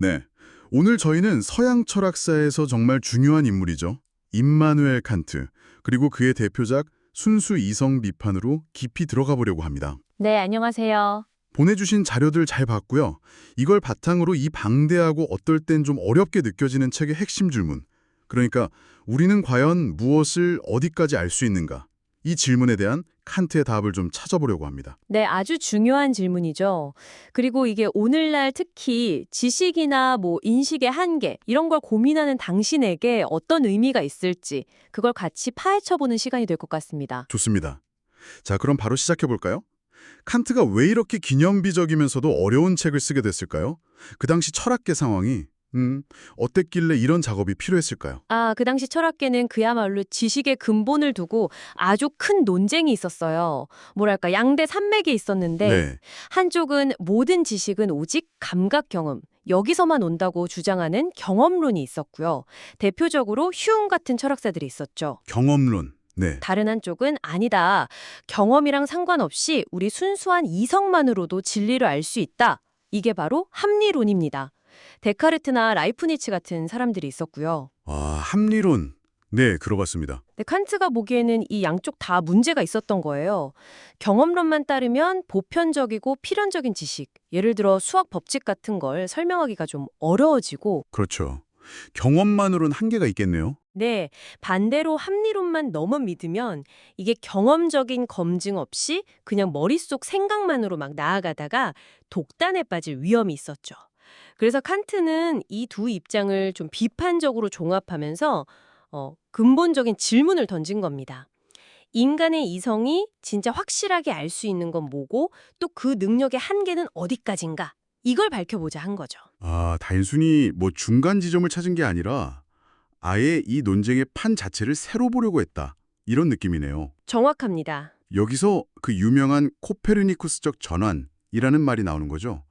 네. 오늘 저희는 서양 철학사에서 정말 중요한 인물이죠. 임마누엘 칸트, 그리고 그의 대표작 순수 이성 비판으로 깊이 들어가 보려고 합니다. 네, 안녕하세요. 보내주신 자료들 잘 봤고요. 이걸 바탕으로 이 방대하고 어떨 땐 좀 어렵게 느껴지는 책의 핵심 질문. 그러니까 우리는 과연 무엇을 어디까지 알 수 있는가? 이 질문에 대한 칸트의 답을 좀 찾아보려고 합니다. 네, 아주 중요한 질문이죠. 그리고 이게 오늘날 특히 지식이나 인식의 한계, 이런 걸 고민하는 당신에게 어떤 의미가 있을지, 그걸 같이 파헤쳐보는 시간이 될 것 같습니다. 좋습니다. 자, 그럼 바로 시작해 볼까요? 칸트가 왜 이렇게 기념비적이면서도 어려운 책을 쓰게 됐을까요? 그 당시 철학계 상황이 어땠길래 이런 작업이 필요했을까요? 그 당시 철학계는 그야말로 지식의 근본을 두고 아주 큰 논쟁이 있었어요. 뭐랄까, 양대 산맥이 있었는데, 네, 한쪽은 모든 지식은 오직 감각 경험, 여기서만 온다고 주장하는 경험론이 있었고요. 대표적으로 휴움 같은 철학자들이 있었죠. 경험론. 네, 다른 한쪽은 아니다. 경험이랑 상관없이 우리 순수한 이성만으로도 진리를 알 수 있다. 이게 바로 합리론입니다. 데카르트나 라이프니츠 같은 사람들이 있었고요. 합리론. 네, 들어봤습니다. 근데 칸트가 보기에는 이 양쪽 다 문제가 있었던 거예요. 경험론만 따르면 보편적이고 필연적인 지식, 예를 들어 수학 법칙 같은 걸 설명하기가 좀 어려워지고, 그렇죠. 경험만으로는 한계가 있겠네요. 네, 반대로 합리론만 너무 믿으면 이게 경험적인 검증 없이 그냥 머릿속 생각만으로 막 나아가다가 독단에 빠질 위험이 있었죠. 그래서 칸트는 이 두 입장을 좀 비판적으로 종합하면서 근본적인 질문을 던진 겁니다. 인간의 이성이 진짜 확실하게 알 수 있는 건 뭐고 또 그 능력의 한계는 어디까지인가? 이걸 밝혀보자 한 거죠. 단순히 중간 지점을 찾은 게 아니라 아예 이 논쟁의 판 자체를 새로 보려고 했다. 이런 느낌이네요. 정확합니다. 여기서 그 유명한 코페르니쿠스적 전환이라는 말이 나오는 거죠.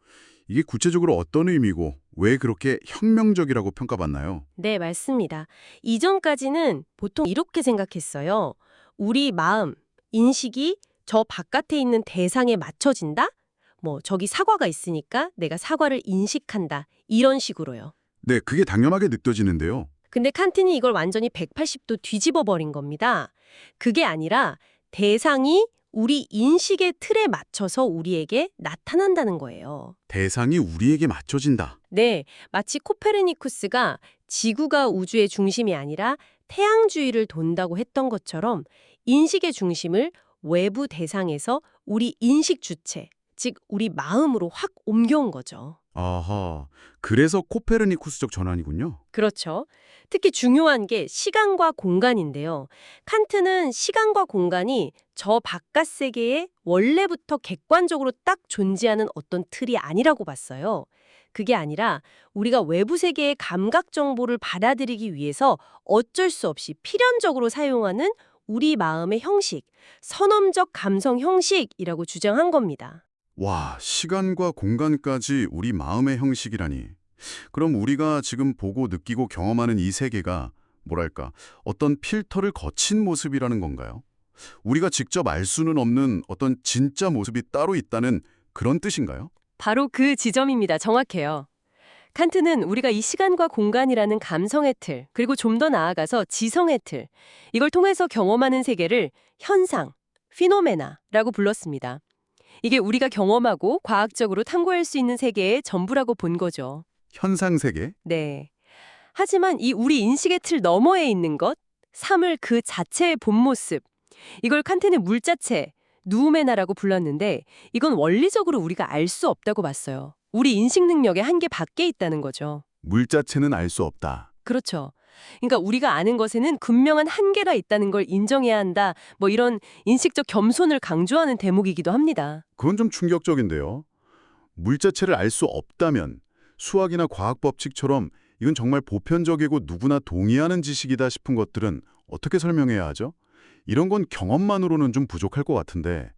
이게 구체적으로 어떤 의미고 왜 그렇게 혁명적이라고 평가받나요? 네, 맞습니다. 이전까지는 보통 이렇게 생각했어요. 우리 마음, 인식이 저 바깥에 있는 대상에 맞춰진다? 저기 사과가 있으니까 내가 사과를 인식한다. 이런 식으로요. 네, 그게 당연하게 느껴지는데요. 근데 칸트는 이걸 완전히 180도 뒤집어 버린 겁니다. 그게 아니라 대상이 우리 인식의 틀에 맞춰서 우리에게 나타난다는 거예요. 대상이 우리에게 맞춰진다. 네, 마치 코페르니쿠스가 지구가 우주의 중심이 아니라 태양 주위를 돈다고 했던 것처럼 인식의 중심을 외부 대상에서 우리 인식 주체, 즉 우리 마음으로 확 옮겨온 거죠. 아하, 그래서 코페르니쿠스적 전환이군요. 그렇죠. 특히 중요한 게 시간과 공간인데요. 칸트는 시간과 공간이 저 바깥 세계에 원래부터 객관적으로 딱 존재하는 어떤 틀이 아니라고 봤어요. 그게 아니라 우리가 외부 세계의 감각 정보를 받아들이기 위해서 어쩔 수 없이 필연적으로 사용하는 우리 마음의 형식, 선험적 감성 형식이라고 주장한 겁니다. 와, 시간과 공간까지 우리 마음의 형식이라니. 그럼 우리가 지금 보고 느끼고 경험하는 이 세계가 뭐랄까, 어떤 필터를 거친 모습이라는 건가요? 우리가 직접 알 수는 없는 어떤 진짜 모습이 따로 있다는 그런 뜻인가요? 바로 그 지점입니다. 정확해요. 칸트는 우리가 이 시간과 공간이라는 감성의 틀, 그리고 좀 더 나아가서 지성의 틀, 이걸 통해서 경험하는 세계를 현상, 피노메나라고 불렀습니다. 이게 우리가 경험하고 과학적으로 탐구할 수 있는 세계의 전부라고 본 거죠. 현상세계? 네. 하지만 이 우리 인식의 틀 너머에 있는 것, 삶을 그 자체의 본 모습, 이걸 칸트는 물자체, 누우메나라고 불렀는데 이건 원리적으로 우리가 알 수 없다고 봤어요. 우리 인식 능력의 한계 밖에 있다는 거죠. 물 자체는 알 수 없다. 그렇죠. 그러니까 우리가 아는 것에는 분명한 한계가 있다는 걸 인정해야 한다. 이런 인식적 겸손을 강조하는 대목이기도 합니다. 그건 좀 충격적인데요. 물 자체를 알 수 없다면 수학이나 과학 법칙처럼 이건 정말 보편적이고 누구나 동의하는 지식이다 싶은 것들은 어떻게 설명해야 하죠? 이런 건 경험만으로는 좀 부족할 것 같은데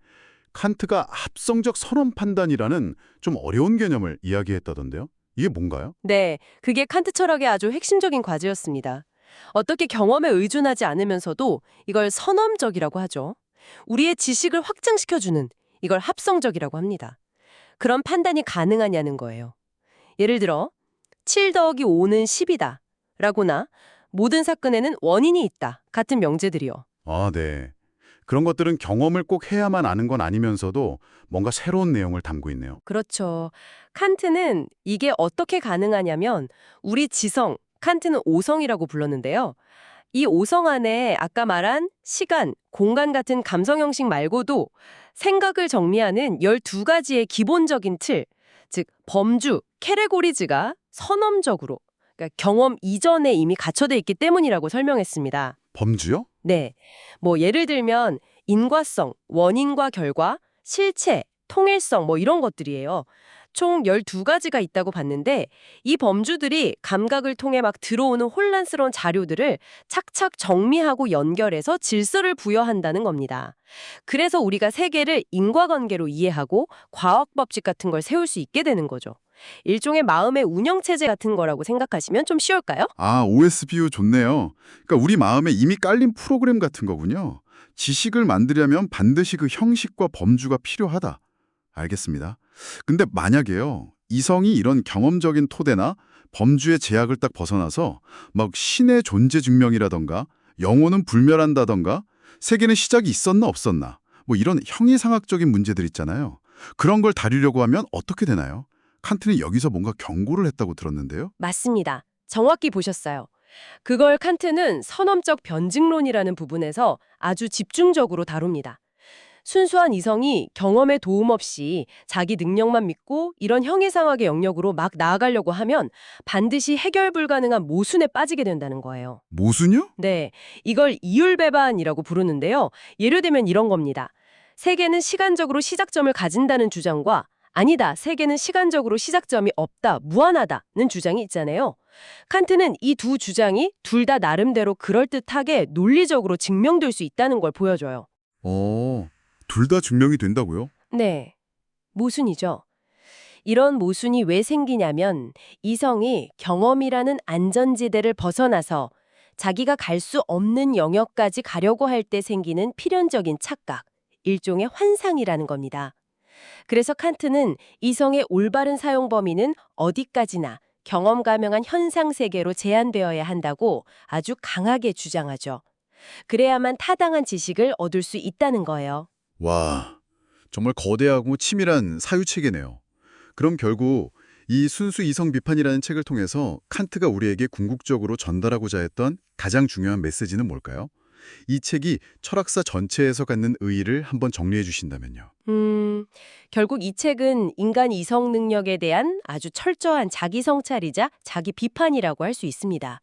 칸트가 합성적 선언 판단이라는 좀 어려운 개념을 이야기했다던데요. 이게 뭔가요? 네, 그게 칸트 철학의 아주 핵심적인 과제였습니다. 어떻게 경험에 의존하지 않으면서도 이걸 선험적이라고 하죠. 우리의 지식을 확장시켜주는 이걸 합성적이라고 합니다. 그런 판단이 가능하냐는 거예요. 예를 들어 7 더하기 5는 10이다. 라거나 모든 사건에는 원인이 있다. 같은 명제들이요. 아, 네. 그런 것들은 경험을 꼭 해야만 아는 건 아니면서도 뭔가 새로운 내용을 담고 있네요. 그렇죠. 칸트는 이게 어떻게 가능하냐면 우리 지성, 칸트는 오성이라고 불렀는데요. 이 오성 안에 아까 말한 시간, 공간 같은 감성 형식 말고도 생각을 정리하는 12가지의 기본적인 틀, 즉 범주, 캐테고리즈가 선언적으로 그러니까 경험 이전에 이미 갖춰져 있기 때문이라고 설명했습니다. 범주요? 네. 뭐 예를 들면 인과성, 원인과 결과, 실체, 통일성 뭐 이런 것들이에요. 총 12가지가 있다고 봤는데 이 범주들이 감각을 통해 막 들어오는 혼란스러운 자료들을 착착 정리하고 연결해서 질서를 부여한다는 겁니다. 그래서 우리가 세계를 인과관계로 이해하고 과학 법칙 같은 걸 세울 수 있게 되는 거죠. 일종의 마음의 운영체제 같은 거라고 생각하시면 좀 쉬울까요? 아, OSBU 좋네요. 그러니까 우리 마음에 이미 깔린 프로그램 같은 거군요. 지식을 만들려면 반드시 그 형식과 범주가 필요하다. 알겠습니다. 근데 만약에요, 이성이 이런 경험적인 토대나 범주의 제약을 딱 벗어나서 막 신의 존재 증명이라던가 영혼은 불멸한다던가 세계는 시작이 있었나 없었나 뭐 이런 형이상학적인 문제들 있잖아요. 그런 걸 다루려고 하면 어떻게 되나요? 칸트는 여기서 뭔가 경고를 했다고 들었는데요. 맞습니다. 정확히 보셨어요. 그걸 칸트는 선험적 변증론이라는 부분에서 아주 집중적으로 다룹니다. 순수한 이성이 경험에 도움 없이 자기 능력만 믿고 이런 형이상학의 영역으로 막 나아가려고 하면 반드시 해결 불가능한 모순에 빠지게 된다는 거예요. 모순요? 네, 이걸 이율배반이라고 부르는데요. 예를 들면 이런 겁니다. 세계는 시간적으로 시작점을 가진다는 주장과 아니다, 세계는 시간적으로 시작점이 없다, 무한하다는 주장이 있잖아요. 칸트는 이 두 주장이 둘 다 나름대로 그럴듯하게 논리적으로 증명될 수 있다는 걸 보여줘요. 둘 다 증명이 된다고요? 네, 모순이죠. 이런 모순이 왜 생기냐면 이성이 경험이라는 안전지대를 벗어나서 자기가 갈 수 없는 영역까지 가려고 할 때 생기는 필연적인 착각, 일종의 환상이라는 겁니다. 그래서 칸트는 이성의 올바른 사용 범위는 어디까지나 경험 가명한 현상 세계로 제한되어야 한다고 아주 강하게 주장하죠. 그래야만 타당한 지식을 얻을 수 있다는 거예요. 와, 정말 거대하고 치밀한 사유체계네요. 그럼 결국 이 순수 이성 비판이라는 책을 통해서 칸트가 우리에게 궁극적으로 전달하고자 했던 가장 중요한 메시지는 뭘까요? 이 책이 철학사 전체에서 갖는 의의를 한번 정리해 주신다면요. 결국 이 책은 인간 이성 능력에 대한 아주 철저한 자기 성찰이자 자기 비판이라고 할 수 있습니다.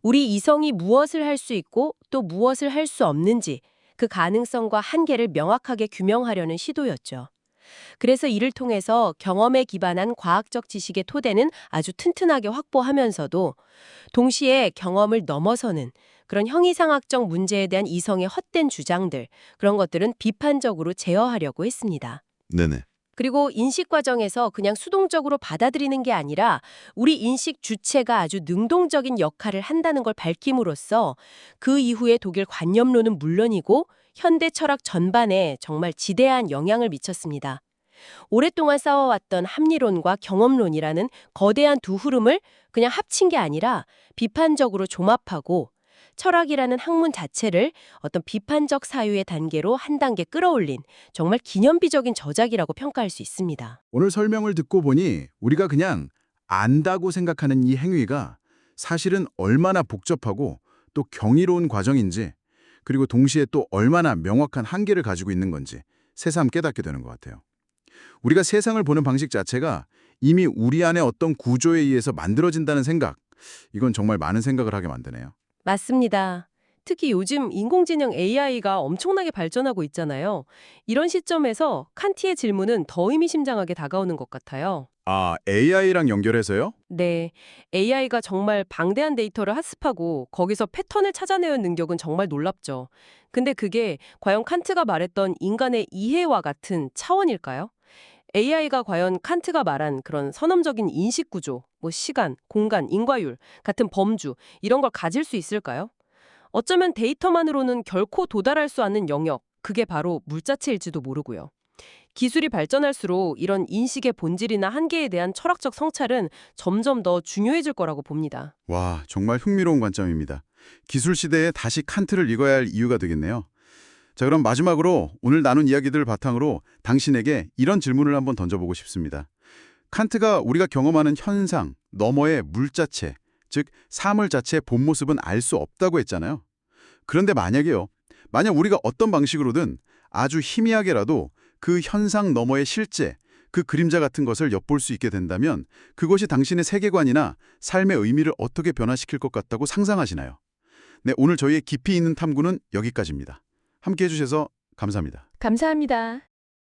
우리 이성이 무엇을 할 수 있고 또 무엇을 할 수 없는지 그 가능성과 한계를 명확하게 규명하려는 시도였죠. 그래서 이를 통해서 경험에 기반한 과학적 지식의 토대는 아주 튼튼하게 확보하면서도 동시에 경험을 넘어서는 그런 형이상학적 문제에 대한 이성의 헛된 주장들, 그런 것들은 비판적으로 제어하려고 했습니다. 네네. 그리고 인식 과정에서 그냥 수동적으로 받아들이는 게 아니라 우리 인식 주체가 아주 능동적인 역할을 한다는 걸 밝힘으로써 그 이후의 독일 관념론은 물론이고 현대 철학 전반에 정말 지대한 영향을 미쳤습니다. 오랫동안 싸워왔던 합리론과 경험론이라는 거대한 두 흐름을 그냥 합친 게 아니라 비판적으로 종합하고 철학이라는 학문 자체를 어떤 비판적 사유의 단계로 한 단계 끌어올린 정말 기념비적인 저작이라고 평가할 수 있습니다. 오늘 설명을 듣고 보니 우리가 그냥 안다고 생각하는 이 행위가 사실은 얼마나 복잡하고 또 경이로운 과정인지, 그리고 동시에 또 얼마나 명확한 한계를 가지고 있는 건지 새삼 깨닫게 되는 것 같아요. 우리가 세상을 보는 방식 자체가 이미 우리 안에 어떤 구조에 의해서 만들어진다는 생각, 이건 정말 많은 생각을 하게 만드네요. 맞습니다. 특히 요즘 인공지능 AI가 엄청나게 발전하고 있잖아요. 이런 시점에서 칸티의 질문은 더 의미심장하게 다가오는 것 같아요. 아, AI랑 연결해서요? 네, AI가 정말 방대한 데이터를 학습하고 거기서 패턴을 찾아내는 능력은 정말 놀랍죠. 근데 그게 과연 칸트가 말했던 인간의 이해와 같은 차원일까요? AI가 과연 칸트가 말한 그런 선험적인 인식 구조, 뭐 시간, 공간, 인과율 같은 범주 이런 걸 가질 수 있을까요? 어쩌면 데이터만으로는 결코 도달할 수 않는 영역, 그게 바로 물자체일지도 모르고요. 기술이 발전할수록 이런 인식의 본질이나 한계에 대한 철학적 성찰은 점점 더 중요해질 거라고 봅니다. 와, 정말 흥미로운 관점입니다. 기술 시대에 다시 칸트를 읽어야 할 이유가 되겠네요. 자, 그럼 마지막으로 오늘 나눈 이야기들을 바탕으로 당신에게 이런 질문을 한번 던져보고 싶습니다. 칸트가 우리가 경험하는 현상 너머의 물자체, 즉 사물 자체의 본 모습은 알 수 없다고 했잖아요. 그런데 만약 우리가 어떤 방식으로든 아주 희미하게라도 그 현상 너머의 실제, 그 그림자 같은 것을 엿볼 수 있게 된다면 그것이 당신의 세계관이나 삶의 의미를 어떻게 변화시킬 것 같다고 상상하시나요? 네, 오늘 저희의 깊이 있는 탐구는 여기까지입니다. 함께 해주셔서 감사합니다. 감사합니다.